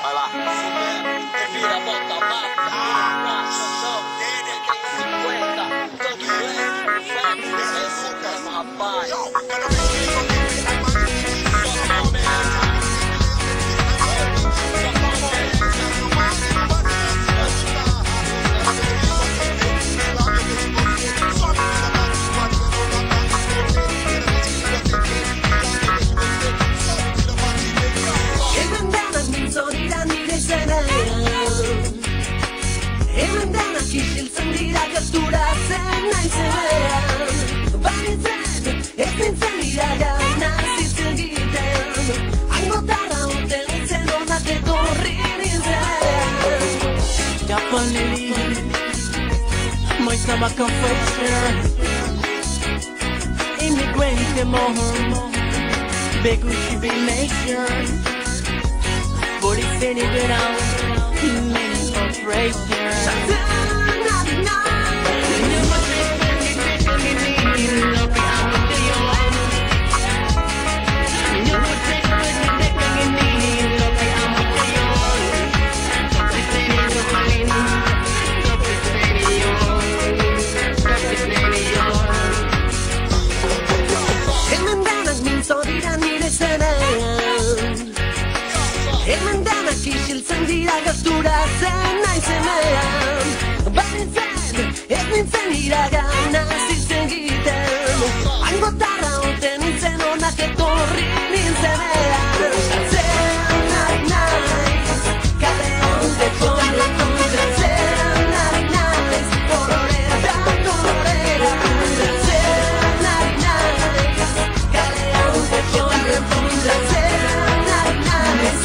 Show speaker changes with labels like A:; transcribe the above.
A: Vai lá. Vira, bota mata, chão, 50, tanto esse mesmo rapaz.
B: Mooi sama confession. Immigrant more. Big Gucci be nation. 40 city without many operation.
C: Kishil sandira gastura sana izenean Banitzen, ez nintzen iragana zizengiten Angotarra oten nintzen onak etorri nintzenean Zer nahi naiz, kale ondeko Zer nahi naiz, kolorera, kolorera Zer nahi naiz, kale ondeko Zer nahi naiz,